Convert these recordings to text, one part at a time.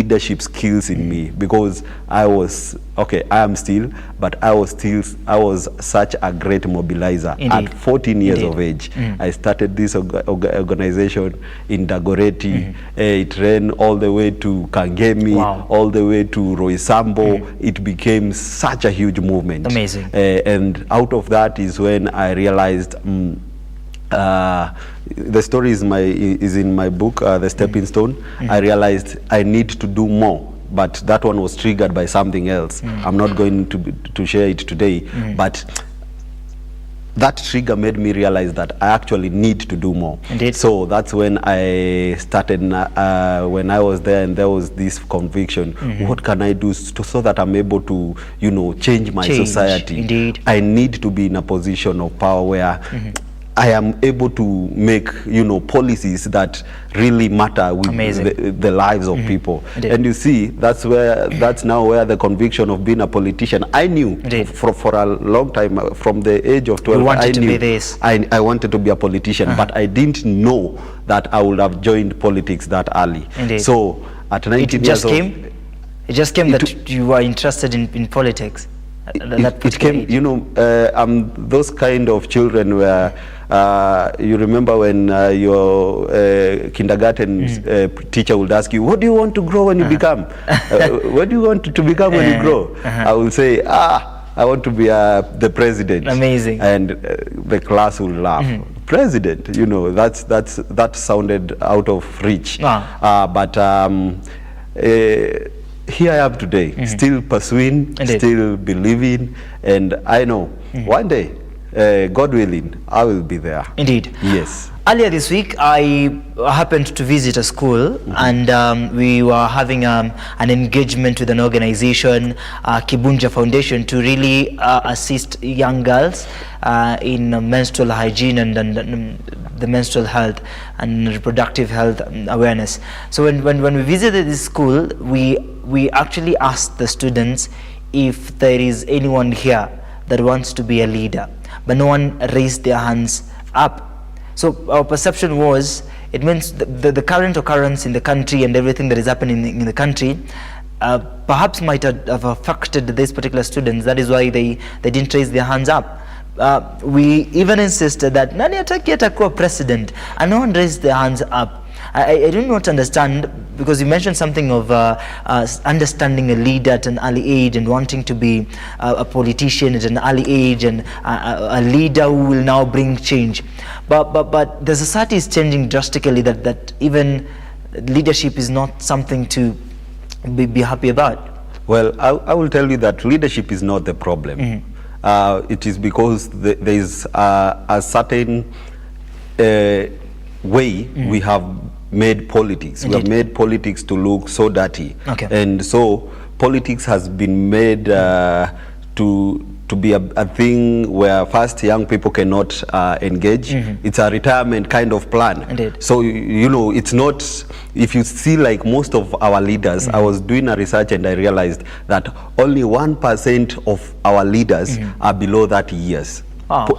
leadership skills in me, because I am still, but I was such a great mobilizer. Indeed. At 14 years of age, I started this organization in Dagoretti. It ran all the way to Kangemi, all the way to Roysambo. It became such a huge movement. Amazing. And out of that is when I realized, the story is in my book, The Stepping Stone. I realized I need to do more, but that one was triggered by something else. I'm not going to share it today, but that trigger made me realize that I actually need to do more. Indeed. So that's when I started, when I was there, and there was this conviction, what can I do so that I'm able to, change my society? Indeed. I need to be in a position of power where I am able to make, policies that really matter with the lives of people. Indeed. And you see, that's now where the conviction of being a politician. I knew for a long time, from the age of 12, I knew I wanted to be a politician, but I didn't know that I would have joined politics that early. Indeed. So at 19 years old, it just came that you were interested in politics. It came, I'm those kind of children where you remember when your kindergarten teacher would ask you, what do you want to grow when you become? What do you want to become when you grow? I will say, I want to be the president. Amazing. And the class will laugh. President, that sounded out of reach. But here I am today, still pursuing, still believing, and I know one day, God willing, I will be there. Indeed. Yes. Earlier this week, I happened to visit a school, and we were having an engagement with an organization, Kibunja Foundation, to really assist young girls in menstrual hygiene and the menstrual health and reproductive health awareness. So when we visited this school, we actually asked the students if there is anyone here that wants to be a leader, but no one raised their hands up. So our perception was, it means the current occurrence in the country and everything that is happening in the country perhaps might have affected these particular students. That is why they didn't raise their hands up. We even insisted that nani ataki atakuwa president, and no one raised their hands up. I do not understand, because you mentioned something of understanding a leader at an early age and wanting to be a politician at an early age, and a leader who will now bring change. But the society is changing drastically, that even leadership is not something to be happy about. Well, I will tell you that leadership is not the problem. It is because there is a certain way we have made politics. Indeed. We have made politics to look so dirty. And so politics has been made to be a thing where first young people cannot engage. It's a retirement kind of plan. Indeed. So it's not, if you see like most of our leaders, I was doing a research and I realized that only 1% of our leaders are below 30 years.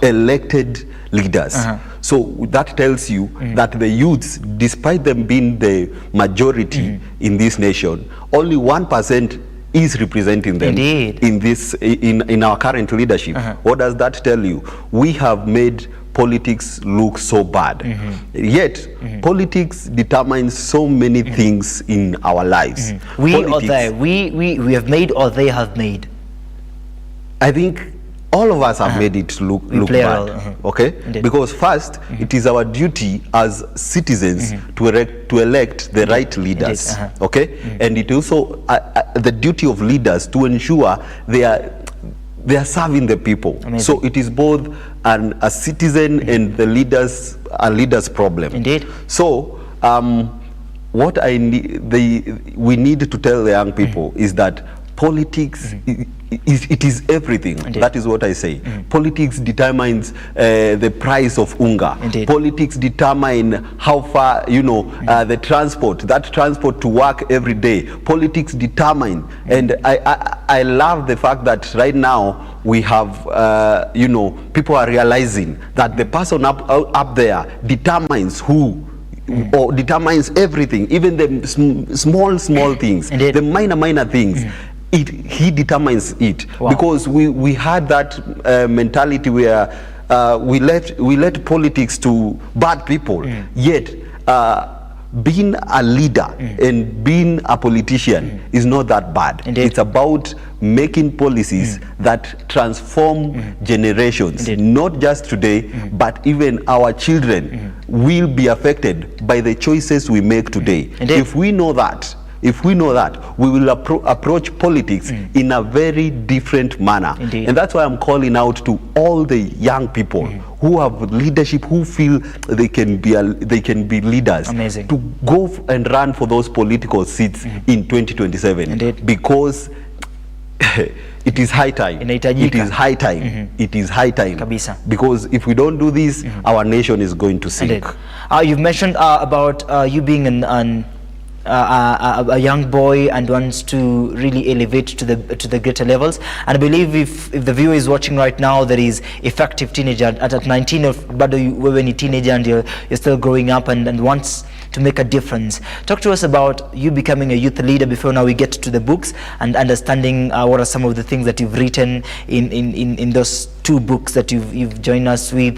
Elected leaders. So that tells you that the youths, despite them being the majority in this nation, only 1% is representing them. Indeed. in our current leadership. What does that tell you? We have made politics look so bad. Yet politics determines so many things in our lives. We have made, or they have made. I think all of us have made it look bad. Okay? Indeed. Because first, it is our duty as citizens to elect the right leaders. Okay? And it also the duty of leaders to ensure they are serving the people. Amazing. So it is both a citizen and the leaders problem. Indeed. So what we need to tell the young people is that politics it is everything. Indeed. That is what I say. Politics determines the price of unga. Indeed. Politics determine how far the transport to work every day. Politics determine, and I love the fact that right now we have people are realizing that the person up there determines who or determines everything, even the small things, Indeed. the minor things. He determines it. Wow. Because we had that mentality where we let politics to bad people, yet being a leader and being a politician is not that bad. Indeed. It's about making policies that transform generations. Indeed. Not just today, but even our children will be affected by the choices we make today. Indeed. If we know that, we will approach politics in a very different manner. Indeed. And that's why I'm calling out to all the young people who have leadership, who feel they can be leaders. Amazing. To go and run for those political seats in 2027. Indeed. Because it is high time. Inahitajika. It is high time. It is high time. Kabisa. Because if we don't do this, our nation is going to sink. Indeed. You've mentioned about you being a young boy and wants to really elevate to the greater levels. And I believe if the viewer is watching right now, there is effective teenager at 19, but when you're a teenager and you're still growing up and wants to make a difference. Talk to us about you becoming a youth leader before now we get to the books and understanding what are some of the things that you've written in those 2 books that you've joined us with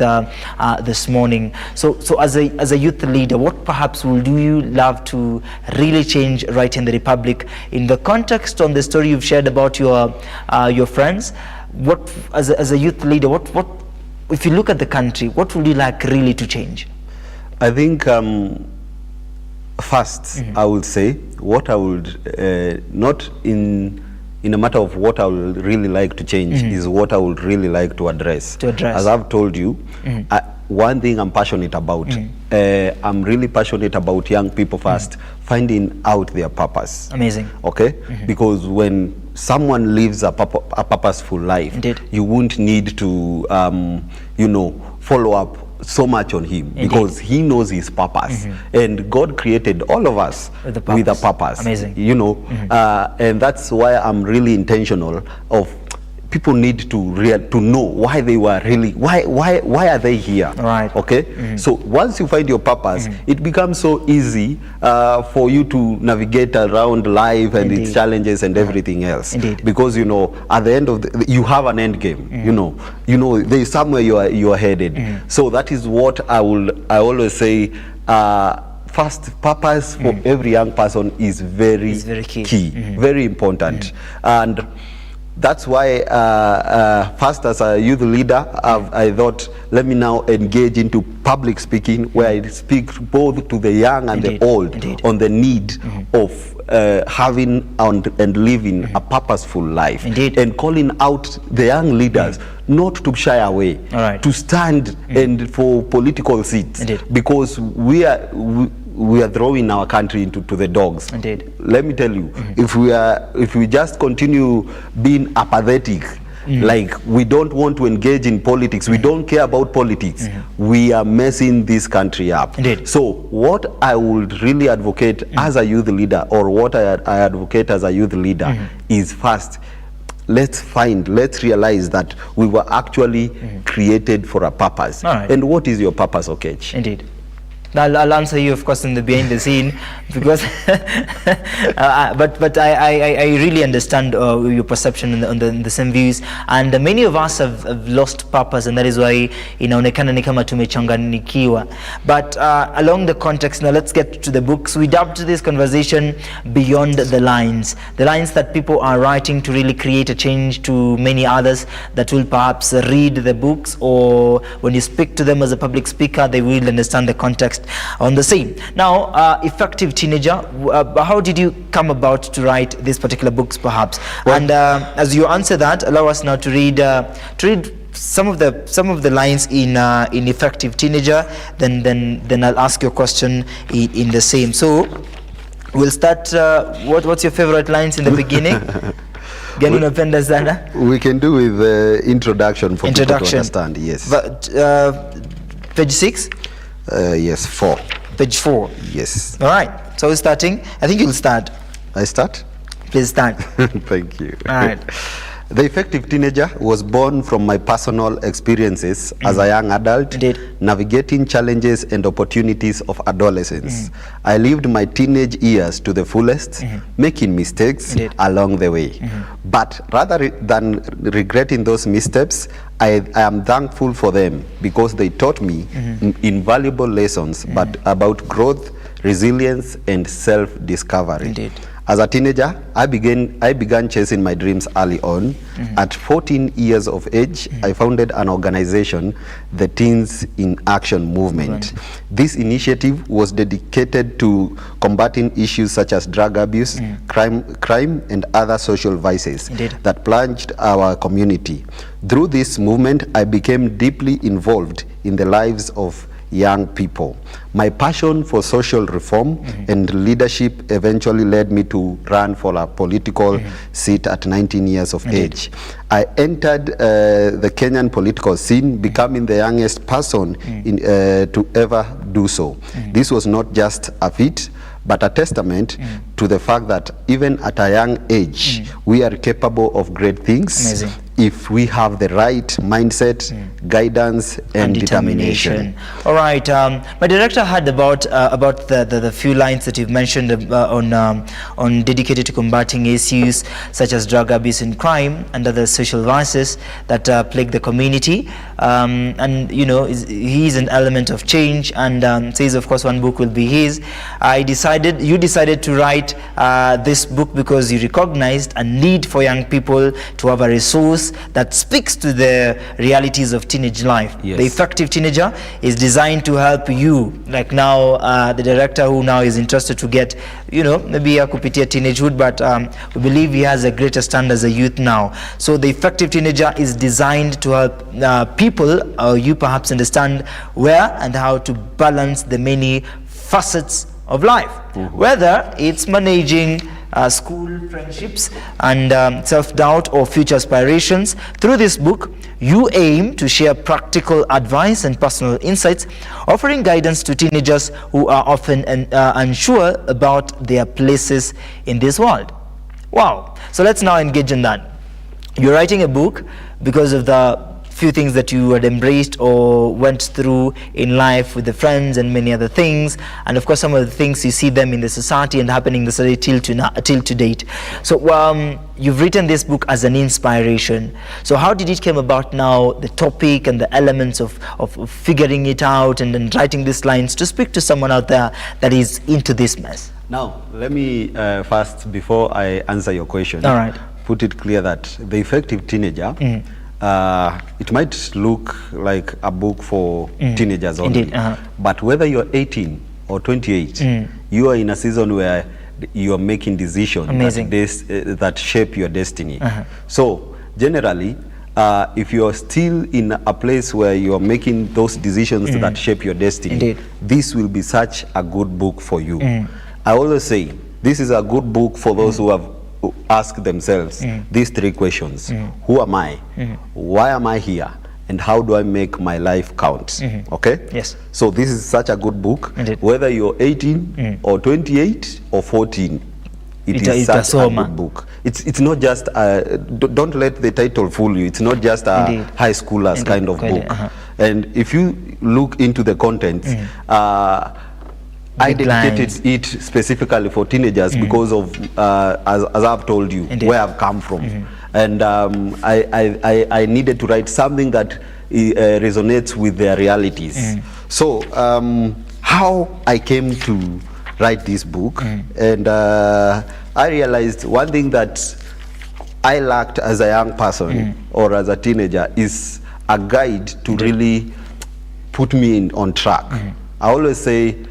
this morning. So as a youth leader, what perhaps would you love to really change right in the Republic in the context on the story you've shared about your friends? What as a youth leader, what if you look at the country, what would you like really to change? I think first, I would say what I would not in a matter of what I would really like to change is what I would really like to address. As I've told you, one thing I'm passionate about, I'm really passionate about young people first finding out their purpose. Amazing. Okay? Because when someone lives a purposeful life, Indeed. you won't need to follow up so much on him. Indeed. Because he knows his purpose. And God created all of us with a purpose. Amazing. And that's why I'm really intentional of people need to know why they were really, why are they here? Right. Okay? So once you find your purpose, it becomes so easy for you to navigate around life and Indeed. its challenges and everything else. Indeed. Because at the end of you have an end game. There is somewhere you are headed. So that is what I always say. First, purpose for every young person is very key. Very important. And that's why first as a youth leader, I thought, let me now engage into public speaking, where I speak both to the young and Indeed. the old Indeed. on the need of having and living a purposeful life. Indeed. And calling out the young leaders not to shy away, Right. to stand and for political seats. Indeed. Because we are throwing our country into the dogs. Indeed. Let me tell you, if we just continue being apathetic, like we don't want to engage in politics, we don't care about politics, we are messing this country up. Indeed. So what I would really advocate as a youth leader, or what I advocate as a youth leader, is first, let's realize that we were actually created for a purpose. All right. And what is your purpose, Okech? Indeed. I'll answer you, of course, in the behind the scene, because but I really understand your perception on the same views, and many of us have lost purpose, and that is why inaonekana ni kama tumechanganikiwa. But along the context, now let's get to the books. We dubbed this conversation Beyond the Lines that people are writing to really create a change to many others that will perhaps read the books, or when you speak to them as a public speaker, they will understand the context on the same. Now, effective teenager, how did you come about to write these particular books, perhaps? Well, and as you answer that, allow us now to read some of the lines in effective teenager. Then I'll ask your question in the same. So we'll start. What's your favorite lines in the beginning? We can do with introduction for people to understand. Yes. But, page 6. Yes, 4. Page 4. Yes. All right. So we're starting. I think you'll start. I start? Please start. Thank you. All right. The Effective Teenager was born from my personal experiences as a young adult, navigating challenges and opportunities of adolescence. I lived my teenage years to the fullest, making mistakes along the way. But rather than regretting those missteps, I am thankful for them because they taught me invaluable lessons but about growth, resilience, and self-discovery. As a teenager, I began chasing my dreams early on. At 14 years of age, I founded an organization, the Teens in Action Movement. This initiative was dedicated to combating issues such as drug abuse, crime, and other social vices that plunged our community. Through this movement, I became deeply involved in the lives of young people. My passion for social reform and leadership eventually led me to run for a political seat at 19 years of age. I entered the Kenyan political scene, becoming the youngest person to ever do so. This was not just a feat, but a testament to the fact that even at a young age, we are capable of great things if we have the right mindset, guidance, and determination. All right, my director had about the few lines that you've mentioned on dedicated to combating issues such as drug abuse and crime and other social vices that plague the community. And you know, he is an element of change, and says of course one book will be his. You decided to write this book because you recognized a need for young people to have a resource that speaks to the realities of teenage life. The Effective Teenager is designed to help you, like now the director who now is interested to get, you know, maybe a kupitia teenagehood, but we believe he has a greater stand as a youth now. So the Effective Teenager is designed to help people, you perhaps, understand where and how to balance the many facets of life, whether it's managing school friendships and self-doubt or future aspirations. Through this book, you aim to share practical advice and personal insights, offering guidance to teenagers who are often unsure about their places in this world. Wow. So let's now engage in that. You're writing a book because of the few things that you had embraced or went through in life with the friends and many other things, and of course some of the things you see them in the society and happening in the society till to date. So you've written this book as an inspiration. So how did it come about now, the topic and the elements of figuring it out and then writing these lines to speak to someone out there that is into this mess? Now let me first, before I answer your question, put it clear that The Effective Teenager, it might look like a book for teenagers only, but whether you're 18 or 28, you are in a season where you are making decisions that shape your destiny. So generally, if you are still in a place where you are making those decisions that shape your destiny, this will be such a good book for you. I always say this is a good book for those who have ask themselves these three questions. Who am I? Why am I here? And how do I make my life count? Okay? Yes. So this is such a good book. Whether you're 18 or 28 or 14, it is such a good book. It's not just, don't let the title fool you. It's not just a high schoolers kind of book. And if you look into the content, I dedicated it specifically for teenagers because of, as I've told you, where I've come from. And I needed to write something that resonates with their realities. So how I came to write this book, and I realized one thing that I lacked as a young person or as a teenager is a guide to really put me on track. I always say,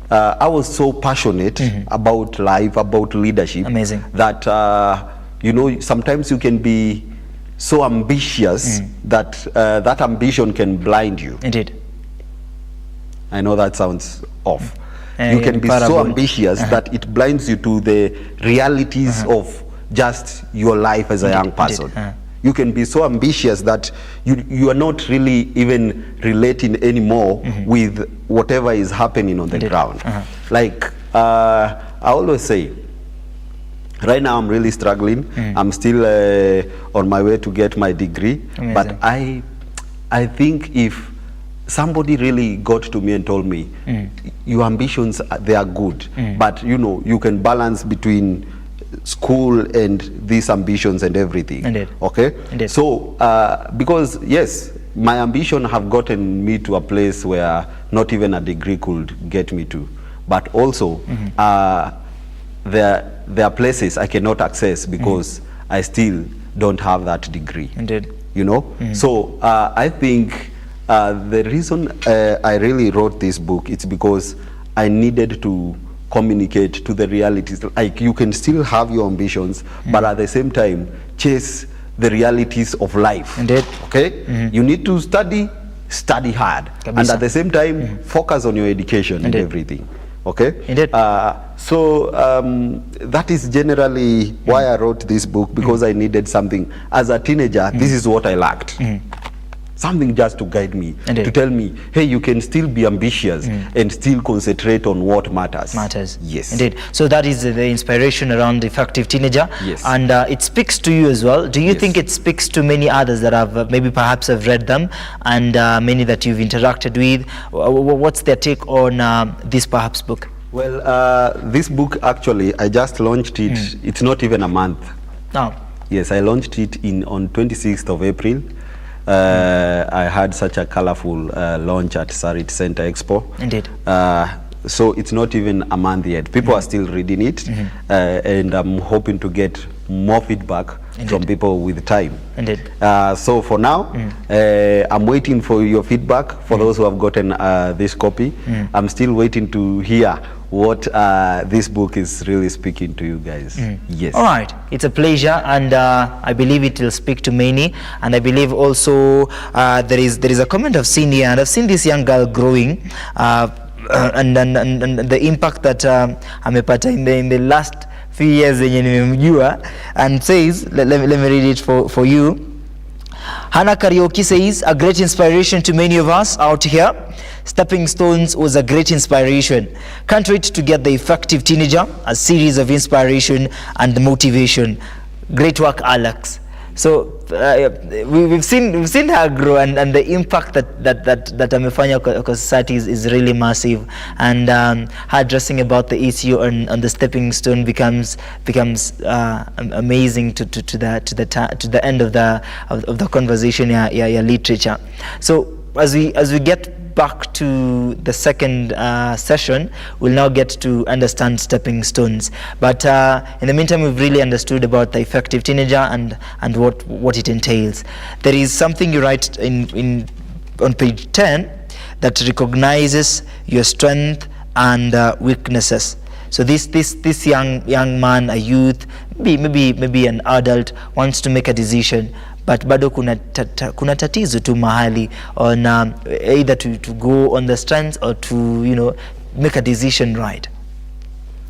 I was so passionate about life, about leadership, that you know, sometimes you can be so ambitious that that ambition can blind you. Indeed. I know that sounds off. You can be so ambitious that it blinds you to the realities of just your life as a young person. You can be so ambitious that you are not really even relating anymore with whatever is happening on the ground. Like I always say, Right now, I'm really struggling. I'm still on my way to get my degree. Amazing. But I think if somebody really got to me and told me, your ambitions, they are good, but you know, you can balance between school and these ambitions and everything. Indeed. Okay? Indeed. So, because yes, my ambition have gotten me to a place where not even a degree could get me to. But also, there are places I cannot access because I still don't have that degree. Indeed. You know? So I think the reason I really wrote this book, it's because I needed to communicate to the realities. Like, you can still have your ambitions, but at the same time chase the realities of life. Indeed. Okay? You need to study hard, Kabisa. and at the same time focus on your education and everything. Okay? Indeed. So that is generally why I wrote this book, because I needed something. As a teenager, this is what I lacked. Something just to guide me, Indeed. to tell me, hey, you can still be ambitious and still concentrate on what matters. Yes. Indeed. So that is the inspiration around the effective teenager. Yes. And it speaks to you as well. Do you Yes. think it speaks to many others that have maybe perhaps have read them, and many that you've interacted with? What's their take on this perhaps book? Well, this book, actually, I just launched it. It's not even a month. No. Yes, I launched it on 26th of April. I had such a colorful launch at Sarit Center Expo. Indeed. So it's not even a month yet. People are still reading it, and I'm hoping to get more feedback from people with time. Indeed. So for now, I'm waiting for your feedback for those who have gotten this copy. I'm still waiting to hear what this book is really speaking to you guys. Yes. All right, it's a pleasure, and I believe it will speak to many. And I believe also there is a comment I've seen here, and I've seen this young girl growing, and the impact that amepata in the last few years yenye nimemjua, and says, let me read it for you. Hannah Karaoke says, a great inspiration to many of us out here. Stepping Stones was a great inspiration. Can't wait to get the effective teenager, a series of inspiration and motivation. Great work, Alex. So we've seen her grow, and the impact that amefanya kwa society is really massive, and her addressing about the issue on the stepping stone becomes amazing to the end of the conversation, yeah, literature. So as we get back to the second session, we'll now get to understand stepping stones. But in the meantime, we've really understood about the effective teenager and what it entails. There is something you write on page 10 that recognizes your strength and weaknesses. So this young man, a youth, maybe an adult, wants to make a decision, but bado kuna tatizo tu mahali on either to go on the strengths or to make a decision right.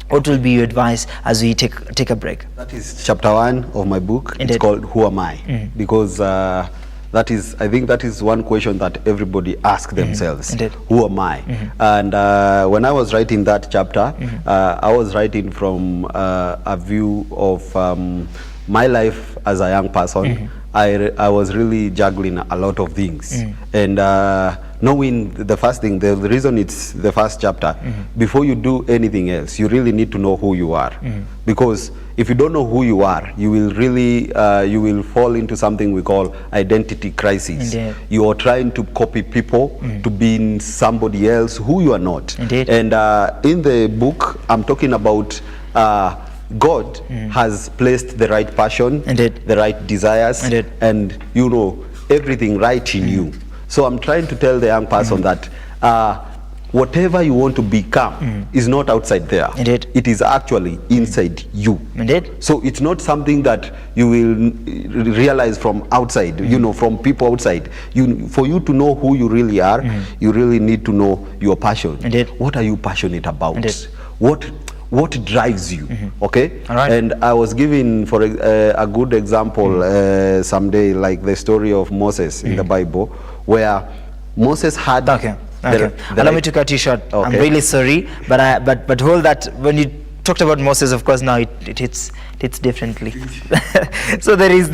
What will be your advice as we take a break? That is chapter 1 of my book. Indeed. It's called Who Am I? Because I think that is one question that everybody asks themselves. Indeed. Who am I? And when I was writing that chapter, I was writing from a view of my life as a young person. I was really juggling a lot of things, and knowing the first thing, the reason it's the first chapter, before you do anything else, you really need to know who you are, because if you don't know who you are, you will really you will fall into something we call identity crisis. Indeed. You are trying to copy people to be somebody else who you are not. Indeed. And in the book, I'm talking about God has placed the right passion, Indeed. the right desires, Indeed. and everything right in you. So I'm trying to tell the young person that whatever you want to become is not outside there. Indeed. It is actually inside you. Indeed. So it's not something that you will realize from outside, from people outside. For you to know who you really are, you really need to know your passion. Indeed. What are you passionate about? Indeed. What drives you? Okay. All right. And I was giving for a good example someday, like the story of Moses in the Bible, where Moses had Okay. Allow me to cut you short. Okay. I'm really sorry, but hold that. When you talked about Moses, of course, now it hits differently. So there is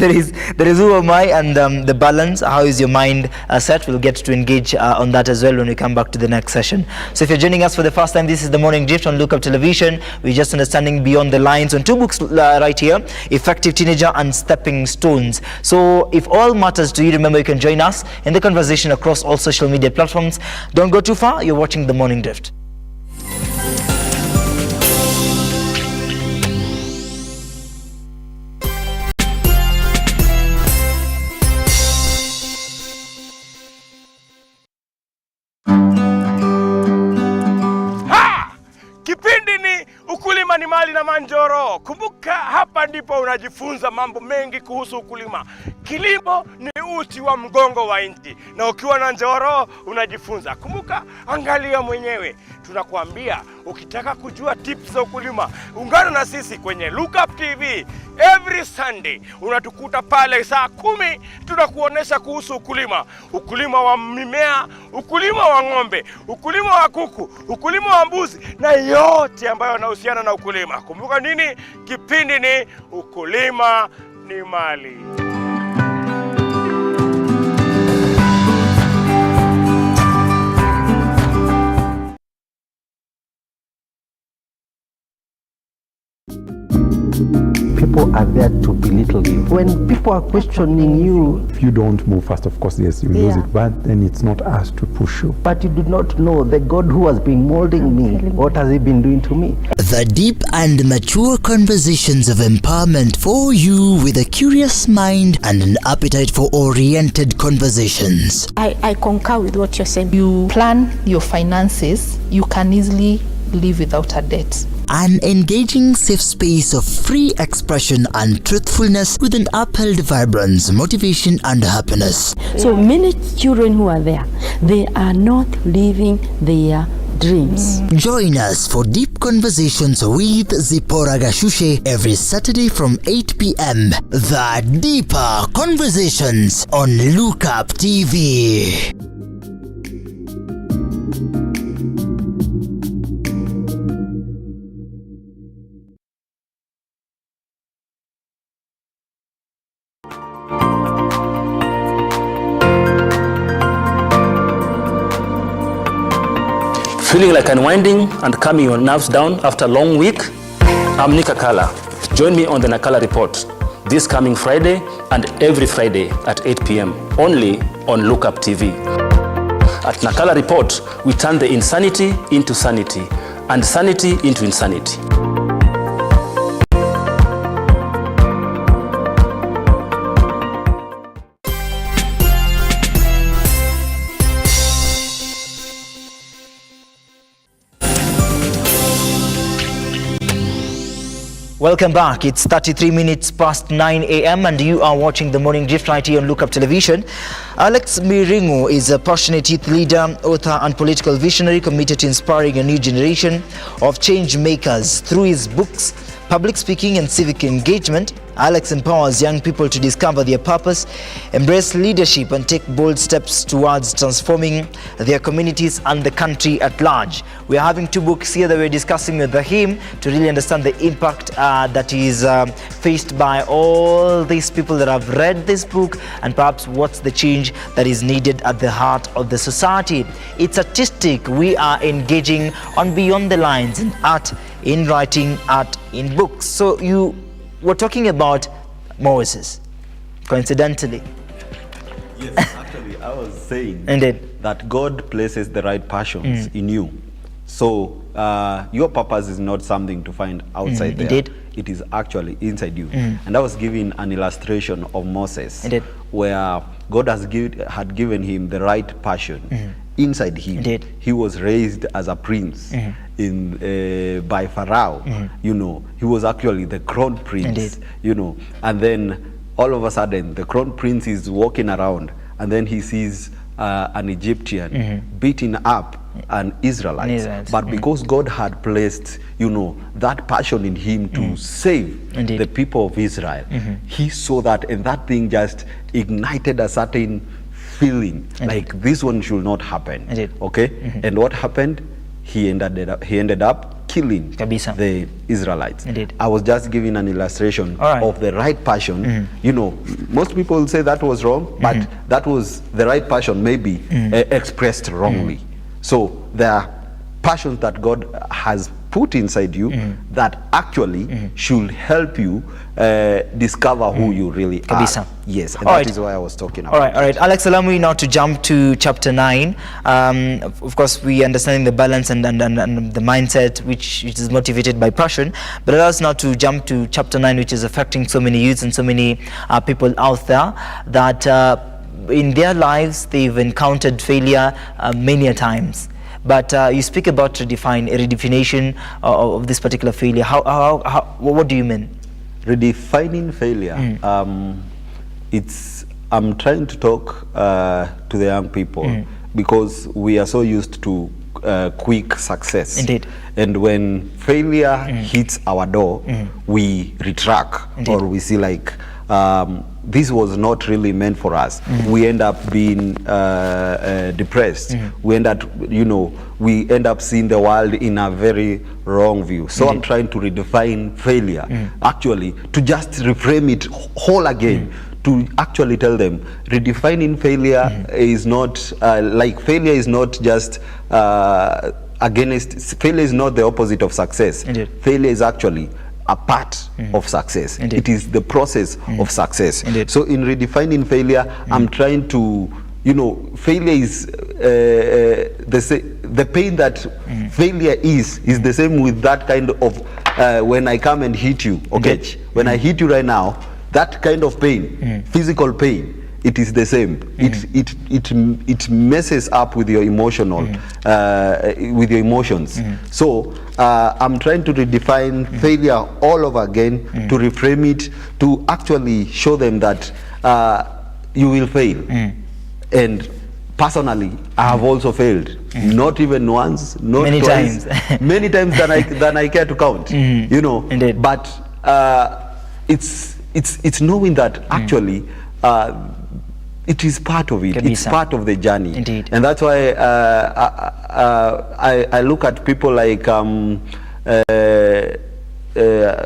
who am I, and the balance. How is your mind set? We'll get to engage on that as well when we come back to the next session. So if you're joining us for the first time, this is the Morning Drift on Look Up Television. We're just understanding beyond the lines on two books right here: Effective Teenager and Stepping Stones. So if all matters to you, remember you can join us in the conversation across all social media platforms. Don't go too far. You're watching the Morning Drift. Kipindi ni ukulima ni mali na manjoro. Kumbuka hapa ndipo unajifunza mambo mengi kuhusu ukulima. Kilimo ni uti wa mgongo wa nchi, na ukiwa na njoro unajifunza. Kumbuka, angalia mwenyewe. Tunakuambia ukitaka kujua tips za ukulima, ungana na sisi kwenye Look Up TV. Every Sunday unatukuta pale saa 10, tunakuonesha kuhusu ukulima. Ukulima wa mimea, ukulima wa ng'ombe, ukulima wa kuku, ukulima wa mbuzi, na yote ambayo yanahusiana na ukulima. Kumbuka nini? Kipindi ni ukulima ni mali. People are there to belittle you. When people are questioning you, if you don't move fast, of course, yes, you lose it, but then it's not us to push you. But you do not know the God who has been molding me. What has he been doing to me? The deep and mature conversations of empowerment for you with a curious mind and an appetite for oriented conversations. I concur with what you're saying. You plan your finances, you can easily live without a debt. An engaging safe space of free expression and truthfulness with an upheld vibrance, motivation and happiness. So many children who are there, they are not living their dreams. Join us for deep conversations with Zipporah Gashushe every Saturday from 8 p.m. The Deeper Conversations on Look Up TV. Feeling like unwinding and calming your nerves down after a long week? I'm Nika Kala. Join me on the Nakala Report this coming Friday and every Friday at 8 p.m. only on Look Up TV. At Nakala Report, we turn the insanity into sanity and sanity into insanity. Welcome back. It's 33 minutes past 9 a.m. and you are watching the Morning Drift right here on Look Up Television. Alex Miringu is a passionate youth leader, author and political visionary committed to inspiring a new generation of change makers. Through his books, public speaking and civic engagement, Alex empowers young people to discover their purpose, embrace leadership and take bold steps towards transforming their communities and the country at large. We are having two books here that we're discussing with him to really understand the impact that is faced by all these people that have read this book, and perhaps what's the change that is needed at the heart of the society. It's artistic. We are engaging on beyond the lines in art, in writing, art, in books. So you were talking about Moses, coincidentally. Yes, actually, I was saying Indeed. that God places the right passions in you. So your purpose is not something to find outside there. Indeed. It is actually inside you. And I was giving an illustration of Moses, Indeed. where God had given him the right passion inside him. Indeed. He was raised as a prince by Pharaoh. You know, he was actually the crown prince. Indeed. You know, and then all of a sudden the crown prince is walking around, and then he sees an Egyptian beating up an Israelite. But because God had placed, you know, that passion in him to save the people of Israel, he saw that, and that thing just ignited a certain feeling. Like this one should not happen. Okay. And what happened? He ended up killing Kabisa. the Israelites. Indeed. I was just giving an illustration of the right passion. You know, most people say that was wrong, but that was the right passion, maybe expressed wrongly. So there are passions that God has put inside you that actually should help you discover who you really Kabisa. are. Yes, and All that right. is why I was talking about. All right. Alex, allow me now to jump to chapter 9. Of course, we understanding the balance and the mindset which is motivated by passion. But allow us now to jump to chapter 9, which is affecting so many youths and so many people out there that in their lives they've encountered failure many a times. But you speak about redefinition of this particular failure. What do you mean? Redefining failure. I'm trying to talk to the young people because we are so used to quick success. Indeed. And when failure hits our door, we retract. Indeed. Or we see like this was not really meant for us. We end up being depressed. We end up seeing the world in a very wrong view. So I'm trying to redefine failure, actually, to just reframe it whole again. To actually tell them, redefining failure is not failure is not just failure is not the opposite of success. Indeed. Failure is actually a part of success. Indeed. It is the process of success. Indeed. So in redefining failure, I'm trying to, failure is the pain that failure is the same with that kind of when I come and hit you, okay? Indeed. When I hit you right now, that kind of pain, physical pain, it is the same. It messes up with your emotional, with your emotions. So I'm trying to redefine failure all over again, to reframe it, to actually show them that you will fail. And personally, I have also failed. Not even once, not Many twice, times. many times than I care to count. Indeed. But it's knowing that actually it is part of it. Kabisa. It's part of the journey. Indeed. And that's why I look at people like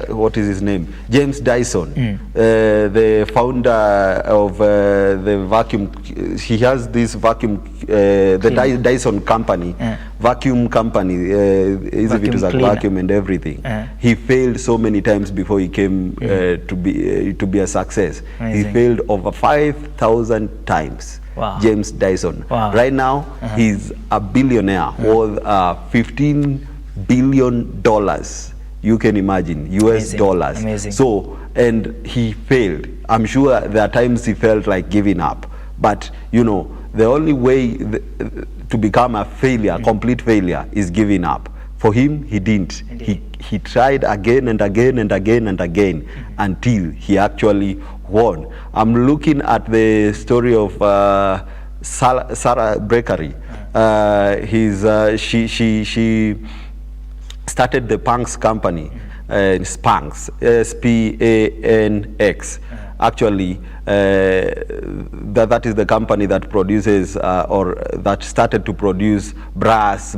what is his name? James Dyson, the founder of the vacuum. He has this vacuum, the Dyson company, vacuum company. Easy Vacuum to like cleaner. vacuum and everything. He failed so many times before he came to be a success. Amazing. He failed over 5,000 times. Wow. James Dyson. Wow. Right now, he's a billionaire worth $15 billion. You can imagine, US Amazing. dollars. Amazing. So, and he failed. I'm sure there are times he felt like giving up. But, the only way to become a failure, complete failure, is giving up. For him, he didn't. He tried again and again and again and again until he actually won. I'm looking at the story of Sarah Breakary. She started the Spanx company, Spanx, S-P-A-N-X. Actually, that is the company that produces or that started to produce bras,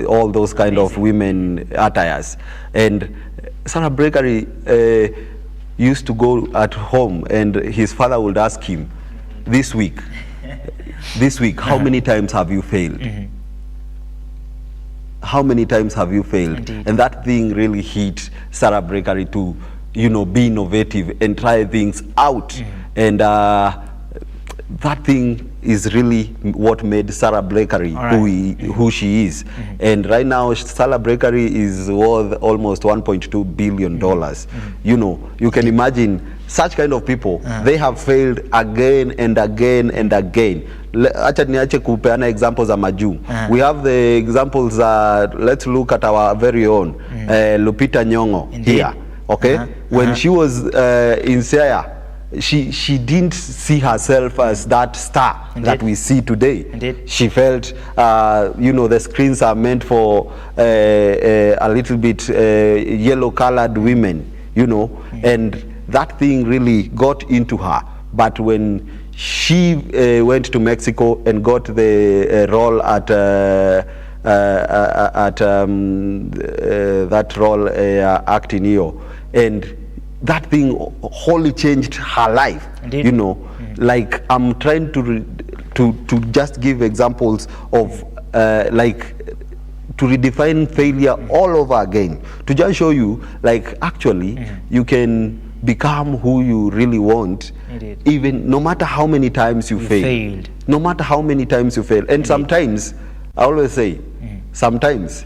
all those kind of women attires. And Sarah Breakary used to go at home, and his father would ask him, this week, how many times have you failed? How many times have you failed? Indeed. And that thing really hit Sarah Breakary to, be innovative and try things out. And that thing is really what made Sarah Breakary who she is. And right now, Sarah Breakary is worth almost $1.2 billion. You can imagine such kind of people, they have failed again and again and again. Acha niache kupeana examples of Maju. We have the examples, let's look at our very own, Lupita Nyong'o. Indeed. Here, okay? When she was in Siaya, she didn't see herself as that star that we see today. Indeed. She felt, the screens are meant for a little bit yellow-colored women, and that thing really got into her. But when she went to Mexico and got the role at at that role acting here, and that thing wholly changed her life. Indeed. You know, like I'm trying to just give examples of like to redefine failure all over again, to just show you like actually you can become who you really want. Indeed. Even no matter how many times you failed. No matter how many times you fail. And indeed. Sometimes I always say sometimes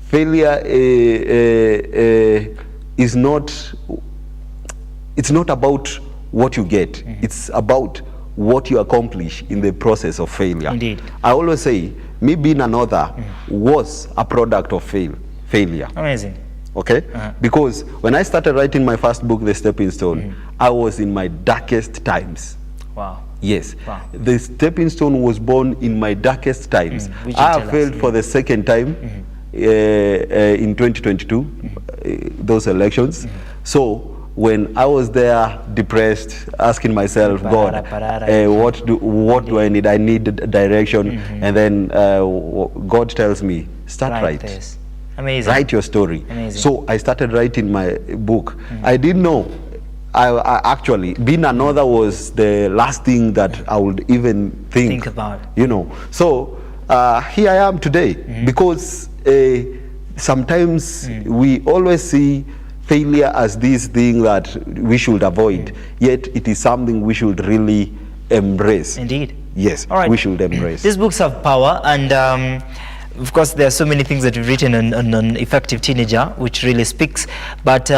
failure is not, it's not about what you get, it's about what you accomplish in the process of failure. Indeed. I always say me being an author was a product of failure. Amazing. Okay? Because when I started writing my first book, The Stepping Stone, I was in my darkest times. Wow. Yes. Wow. The Stepping Stone was born in my darkest times. I failed for the second time in 2022, those elections. So when I was there depressed, asking myself, God, what do I need? I need direction. And then God tells me, start writing. Amazing. Write your story. Amazing. So I started writing my book. I didn't know. I actually, being an author was the last thing that I would even think about. You know. So here I am today, because sometimes we always see failure as this thing that we should avoid, yet it is something we should really embrace. Indeed. Yes, all right. We should embrace. These books have power, and of course there are so many things that you've written on effective teenager, which really speaks, but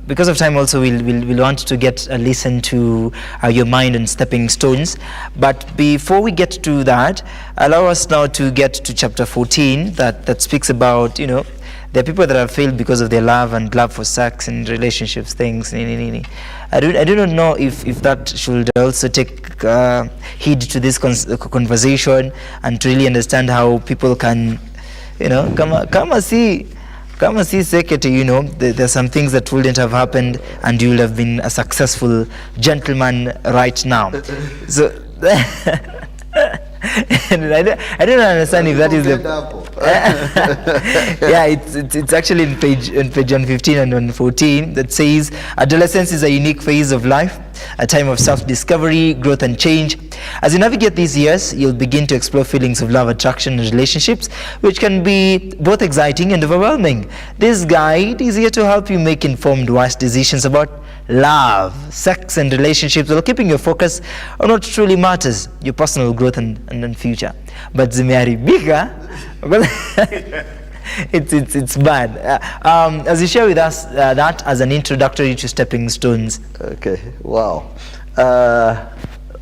because of time also we'll want to get a listen to your mind on stepping stones. But before we get to that, allow us now to get to chapter 14 that speaks about, you know, there are people that have failed because of their love for sex and relationships, things. I do not know if that should also take heed to this conversation, and to really understand how people can, you know, come and see secretary, you know, there's some things that wouldn't have happened, and you will have been a successful gentleman right now. So and I don't understand if that is the yeah, it's actually on page 115 and 114 that says adolescence is a unique phase of life, a time of self-discovery, growth and change. As you navigate these years, you'll begin to explore feelings of love, attraction and relationships, which can be both exciting and overwhelming. This guide is here to help you make informed, wise decisions about love, sex and relationships, while keeping your focus on what truly matters, your personal growth and future. But zimeharibika it's bad. As you share with us that as an introductory to Stepping Stones. Okay, wow.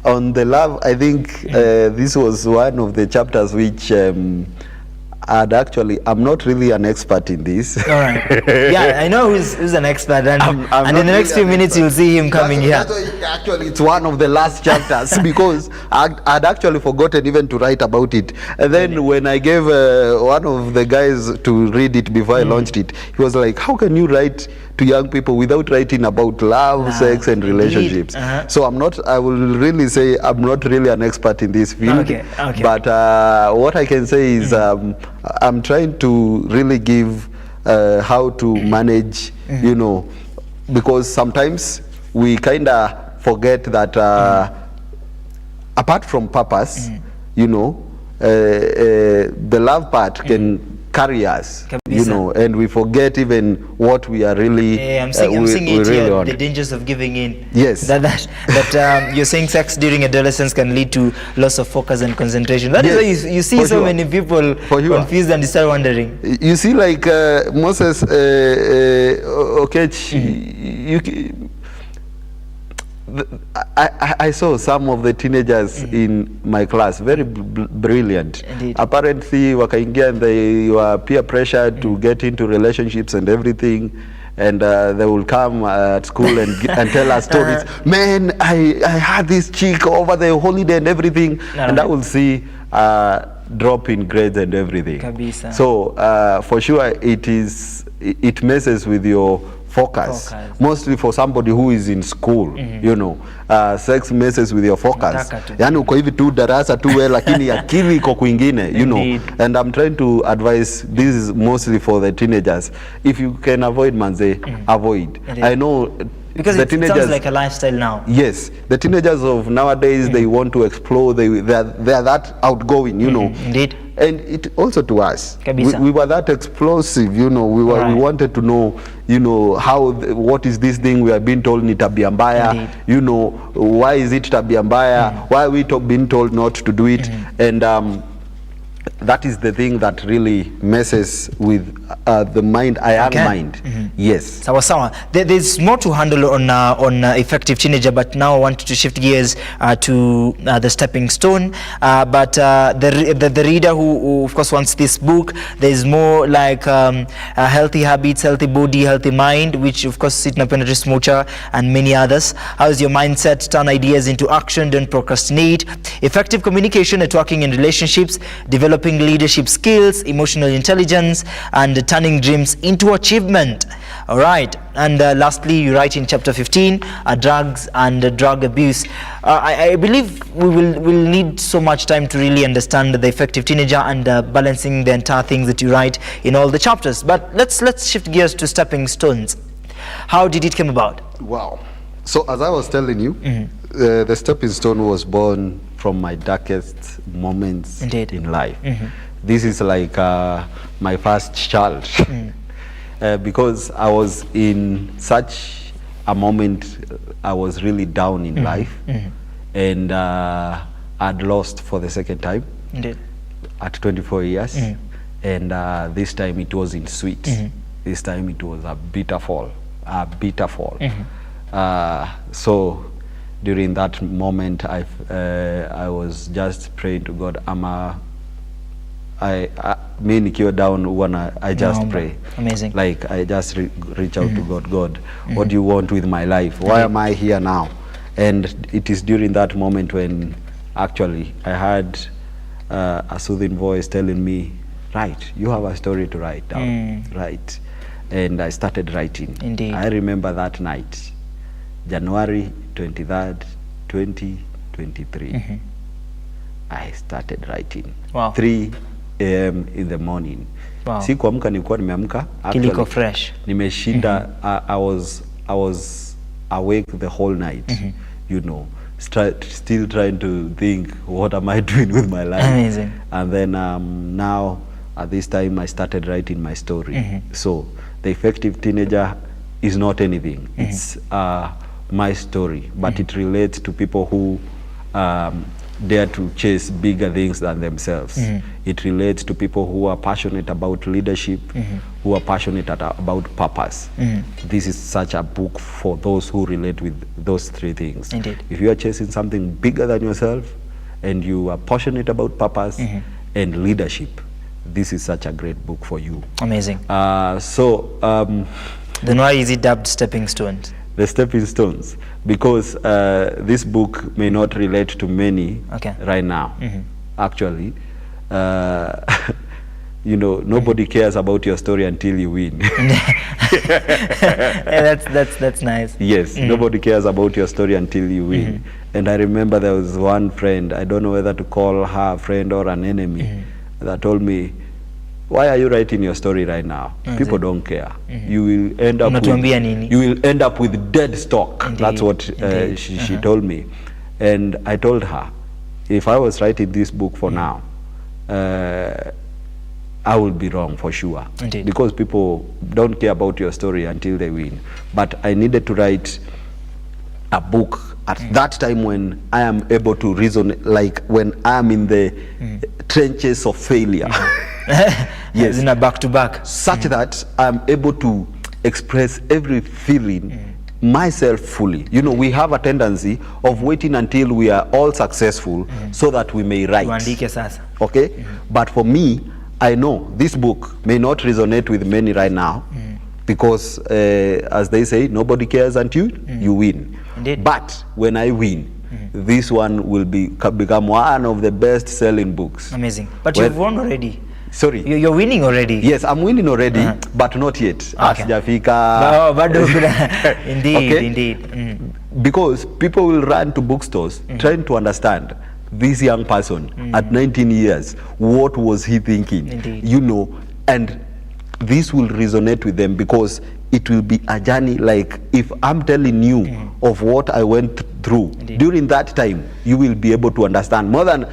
On the love, I think this was one of the chapters which I'd actually, I'm not really an expert in this. All right. Yeah, I know who's an expert, and in the next few minutes you'll see him coming here. Actually, it's one of the last chapters because I'd actually forgotten even to write about it. And then when I gave one of the guys to read it before I launched it, he was like, how can you write to young people without writing about love, sex and relationships? So I will really say I'm not really an expert in this field. Okay. But what I can say is I'm trying to really give how to manage, you know, because sometimes we kind of forget that apart from purpose, you know, the love part can carry us, you know, and we forget even what we are really. I'm saying it here, the dangers of giving in. Yes. That you're saying sex during adolescence can lead to loss of focus and concentration. That is why you see so many people confused and start wondering. You see, like Moses, I saw some of the teenagers in my class, very brilliant. Indeed. Apparently, wakaingia and they were peer pressured to get into relationships and everything. And they will come at school and tell us stories. Man, I had this chick over the holiday and everything. And I will see drop in grades and everything. Kabisa. So for sure, it messes with your focus. Mostly for somebody who is in school, you know, sex messes with your focus. Yani uko hivi tu darasa tu lakini akili iko kwingine, you know. And I'm trying to advise, this is mostly for the teenagers. If you can avoid manze, avoid. I know because it sounds like a lifestyle now. Yes, the teenagers of nowadays, they want to explore. They are that outgoing, you know. Indeed. And it also to us, we were that explosive, you know. We wanted to know, you know, what is this thing we are being told ni tabia mbaya, you know, why is it tabia mbaya, why are we being told not to do it, and that is the thing that really messes with the mind, mind. Yes. Sawa. There's more to handle on effective teenager, but now I want to shift gears to the stepping stone. But the reader who of course wants this book, there's more like healthy habits, healthy body, healthy mind, which of course sit na penetrate smocha and many others. How is your mindset? Turn ideas into action. Don't procrastinate. Effective communication, networking in relationships, developing leadership skills, emotional intelligence, and turning dreams into achievement. All right. And lastly, you write in chapter 15, drugs and drug abuse. I believe we'll need so much time to really understand the effective teenager and balancing the entire things that you write in all the chapters. But let's shift gears to stepping stones. How did it come about? Wow. So as I was telling you, the stepping stone was born from my darkest moments in life. This is like my first child. Because I was in such a moment, I was really down in life, and I'd lost for the second time at 24 years, and this time it wasn't sweet. This time it was a bitter fall, so during that moment, I was just praying to God. Me nikiwa down, I just pray. Amazing. Like I just reach out to God. God, what do you want with my life? Why am I here now? And it is during that moment when actually I had a soothing voice telling me, "Write. You have a story to write down. Write." And I started writing. Indeed. I remember that night, January 23rd, 2023. I started writing. Wow. 3 a.m. in the morning. Wow. Si kuamka nilikuwa nimeamka. Kiliko fresh. Nimeshinda. I was awake the whole night. You know, still trying to think, what am I doing with my life? Amazing. And then now at this time I started writing my story. So the effective teenager is not anything. It's my story, but it relates to people who dare to chase bigger things than themselves. It relates to people who are passionate about leadership, who are passionate about purpose. This is such a book for those who relate with those three things. Indeed. If you are chasing something bigger than yourself, and you are passionate about purpose and leadership, this is such a great book for you. Amazing. Then why is it dubbed Stepping Stones? The Stepping Stones, because this book may not relate to many right now. Actually, you know, nobody cares about your story until you win. That's nice. Yes, nobody cares about your story until you win. And I remember there was one friend, I don't know whether to call her a friend or an enemy, that told me, "Why are you writing your story right now? People don't care. You will end up with dead stock." Indeed. That's what she told me. And I told her, if I was writing this book for now, I will be wrong for sure. Indeed. Because people don't care about your story until they win. But I needed to write a book at that time when I am able to reason, like when I am in the trenches of failure. Yes, in a back-to-back. Such that I'm able to express every feeling myself fully. You know, we have a tendency of waiting until we are all successful so that we may write. Okay? But for me, I know this book may not resonate with many right now because, as they say, nobody cares until you win. Indeed. But when I win, this one will become one of the best-selling books. Amazing. But you've won already. Sorry. You're winning already. Yes, I'm winning already, but not yet. Okay. Asijafika. Indeed, Okay? indeed. Because people will run to bookstores trying to understand this young person at 19 years, what was he thinking? Indeed. You know, and this will resonate with them because it will be a journey. Like if I'm telling you of what I went through during that time, you will be able to understand more than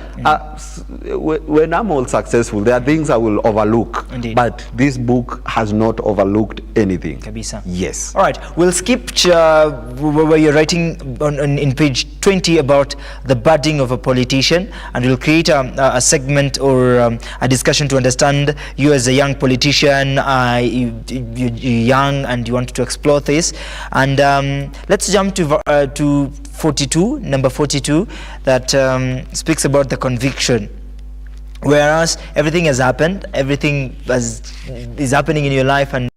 when I'm all successful. There are things I will overlook. Indeed. But this book has not overlooked anything. Kabisa. Yes. All right, we'll skip where you're writing in page 20 about the budding of a politician, and we'll create a segment or a discussion to understand you as a young politician. You're young and you want to explore this, and let's jump to 42, number 42, that speaks about the conviction. Whereas everything has happened, everything is happening in your life, and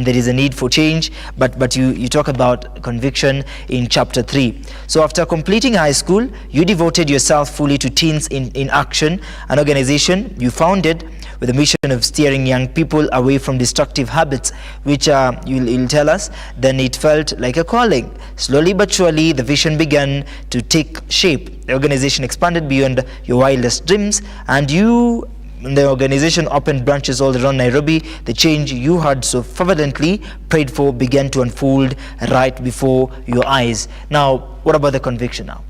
there is a need for change, but you talk about conviction in chapter 3. So after completing high school, you devoted yourself fully to Teens in Action, an organization you founded with the mission of steering young people away from destructive habits, which you'll tell us, then it felt like a calling. Slowly but surely, the vision began to take shape. The organization expanded beyond your wildest dreams, and the organization opened branches all around Nairobi. The change you had so fervently prayed for began to unfold right before your eyes. Now, what about the conviction now?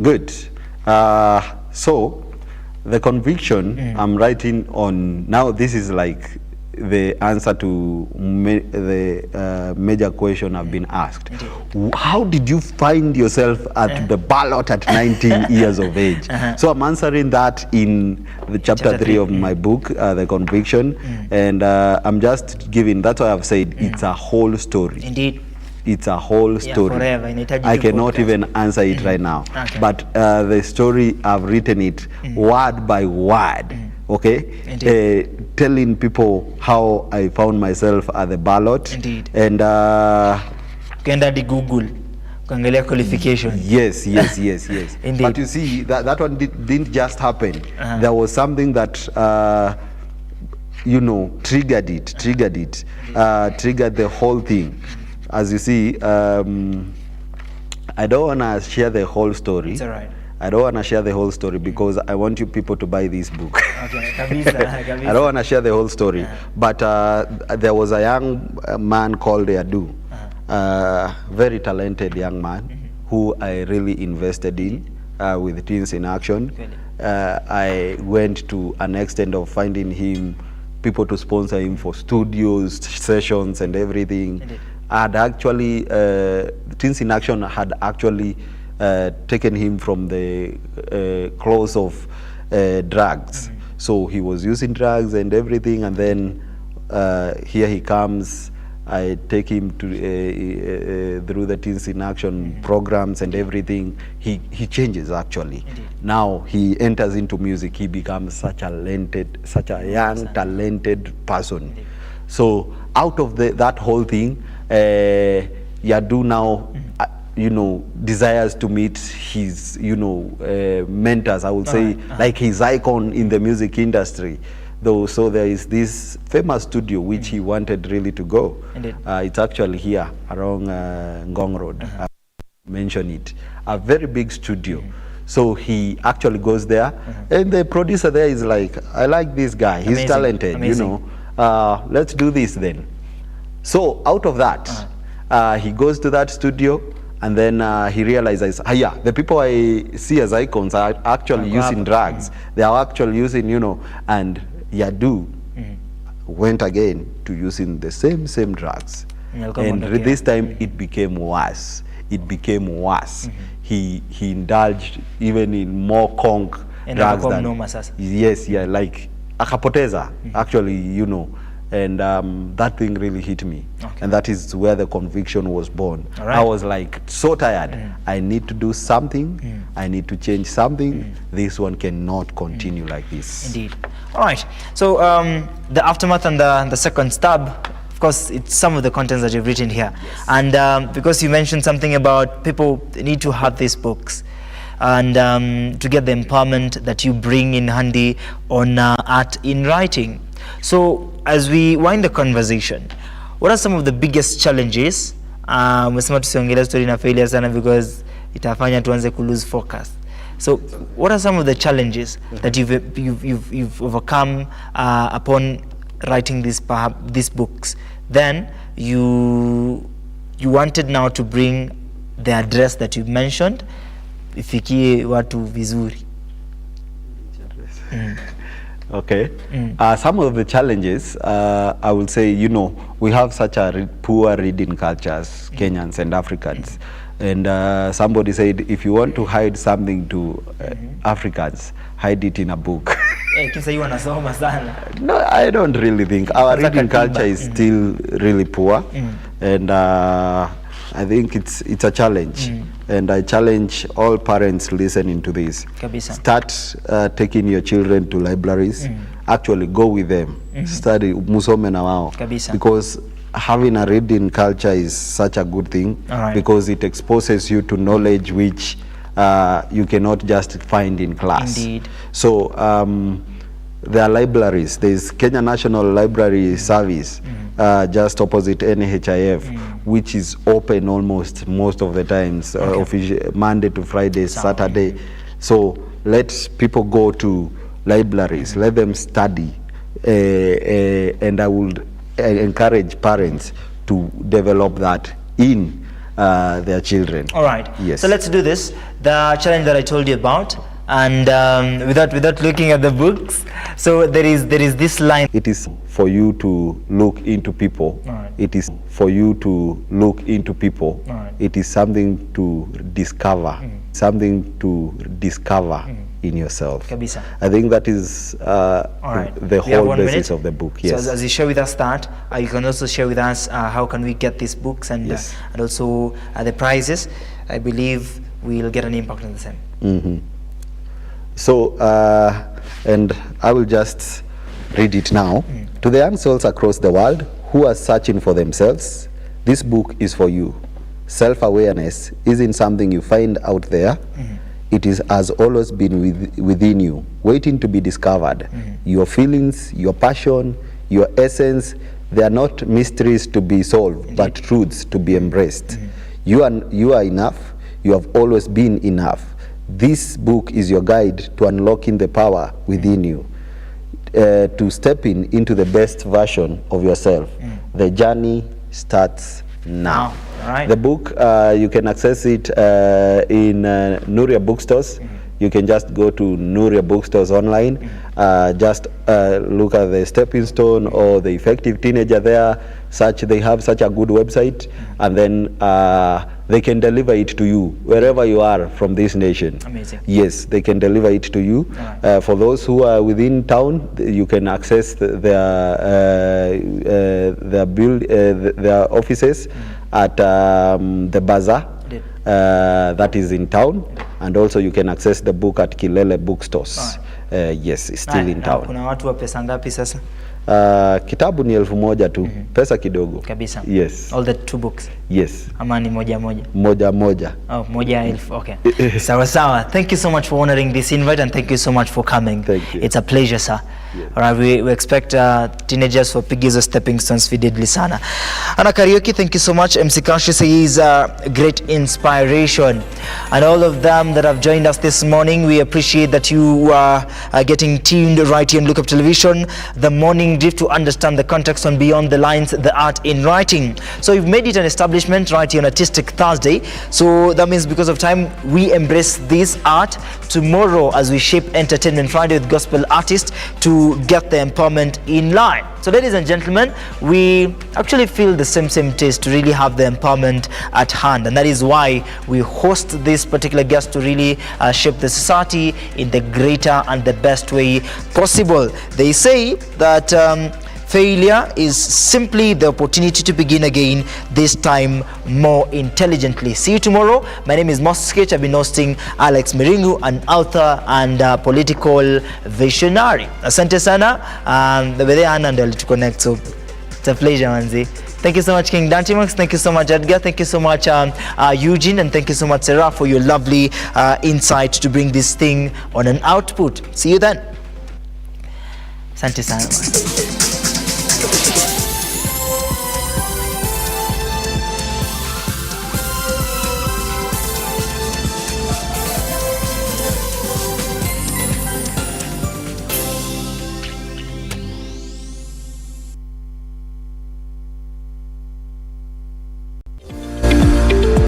Good. So, the conviction I'm writing on now, this is like the answer to the major question I've been asked. How did you find yourself at the ballot at 19 years of age? So I'm answering that in the chapter 3 of my book, The Conviction, and I'm just giving, that's why I've said it's a whole story. Indeed. It's a whole story. I cannot even answer it right now. Okay. But the story, I've written it word by word. Okay, telling people how I found myself at the ballot. Indeed. And Kenda di Google kuangalia qualification. Yes. Indeed. But you see, that one didn't just happen. There was something that triggered the whole thing. As you see, I don't want to share the whole story. It's all right. I don't want to share the whole story because I want you people to buy this book. Okay, kabisa. I don't want to share the whole story. But there was a young man called Yadu, very talented young man who I really invested in with Teens in Action. I went to an extent of finding him people to sponsor him for studios, sessions, and everything. Indeed. Had actually, Teens in Action had actually taken him from the claws of drugs. So he was using drugs and everything, and then here he comes. I take him to through the Teens in Action programs and everything. He changes actually. Indeed. Now he enters into music. He becomes such a young, talented person. Indeed. So out of that whole thing, Yadu now, desires to meet his, mentors, I would say, like his icon in the music industry. So there is this famous studio which he wanted really to go. It's actually here around Ngong Road. I mention it. A very big studio. So he actually goes there, and the producer there is like, I like this guy. He's Amazing. talented. Amazing. Let's do this then. So out of that, he goes to that studio, and then he realizes, the people I see as icons are actually using drugs. They are actually using, and Yadu went again to using the same drugs. And this time it became worse. He indulged even in more conk drugs than, like akapoteza, actually, and that thing really hit me. And that is where the conviction was born. I was like so tired. I need to do something. I need to change something. This one cannot continue like this. Indeed. All right. So the aftermath and the second stab, of course, it's some of the contents that you've written here. Yes. And because you mentioned something about people need to have these books, and to get the empowerment that you bring in handy on art in writing. So as we wind the conversation, what are some of the biggest challenges? Umesema tusiongelea story na failure sana because itafanya tuanze ku lose focus. So what are some of the challenges that you've overcome upon writing these books? Then you wanted now to bring the address that you mentioned ifikie watu vizuri. Okay. Some of the challenges, I would say, we have such a poor reading cultures, Kenyans and Africans. And somebody said, if you want to hide something to Africans, hide it in a book. No, I don't really think. Our reading culture is still really poor. And I think it's a challenge. And I challenge all parents listening to this. Kabisa. Start taking your children to libraries. Actually go with them. Study musome na wao. Kabisa. Because having a reading culture is such a good thing. Because it exposes you to knowledge which you cannot just find in class. Indeed. So there are libraries. There's Kenya National Library Service just opposite NHIF, which is open almost most of the times, Monday to Friday, Saturday. So let people go to libraries, let them study, and I would encourage parents to develop that in their children. All right. Yes. So let's do this. The challenge that I told you about, and without looking at the books, so there is this line. It is for you to look into people. It is for you to look into people. It is something to discover, something to discover in yourself. Kabisa. I think that is the whole basis of the book. Yes. So as you share with us that, you can also share with us how can we get these books and and also the prices. I believe we'll get an impact on the same. So, and I will just read it now. To the young souls across the world who are searching for themselves, this book is for you. Self-awareness isn't something you find out there. It has always been within you, waiting to be discovered. Your feelings, your passion, your essence, they are not mysteries to be solved, but truths to be embraced. You are enough. You have always been enough. This book is your guide to unlocking the power within you, to stepping into the best version of yourself. The journey starts now. Right. The book, you can access it in Nuria bookstores. You can just go to Nuria bookstores online, just look at the Stepping Stone or the Effective Teenager there. They have such a good website, and then they can deliver it to you wherever you are from this nation. Amazing. Yes, they can deliver it to you. For those who are within town, you can access their offices at the bazaar that is in town, and also you can access the book at Kilele bookstores. Yes, it's still in town. Kuna watu wa pesa ngapi sasa? Kitabu ni 1,000 tu, pesa kidogo. Kabisa. Yes. All the 2 books. Yes. Ama ni moja? Moja. Oh, 1,000. Okay. Sawa. Thank you so much for honoring this invite, and thank you so much for coming. Thank you. It's a pleasure, sir. Yes. All right, we expect teenagers for Pigizo Stepping Stones videdli sana. Ana Karaoke, thank you so much. MC Kashi says great inspiration. And all of them that have joined us this morning, we appreciate that you are getting tuned right here on Look Up Television, the morning drift to understand the context on Beyond the Lines, the art in writing. So we've made it an establishment right here on Artistic Thursday. So that means because of time, we embrace this art. Tomorrow, as we shape Entertainment Friday with gospel artists to get the empowerment in line. So ladies and gentlemen, we actually feel the same taste to really have the empowerment at hand, and that is why we host this particular guest to really shape the society in the greater and the best way possible. They say that failure is simply the opportunity to begin again, this time more intelligently. See you tomorrow. My name is Moses Sketch. I've been hosting Alex Miringu, an author and political visionary. Asante sana. The way and to connect. So it's a pleasure, Manzi. Thank you so much, King Dantimax. Thank you so much, Edgar. Thank you so much, Eugene. And thank you so much, Sarah, for your lovely insight to bring this thing on an output. See you then. Asante sana.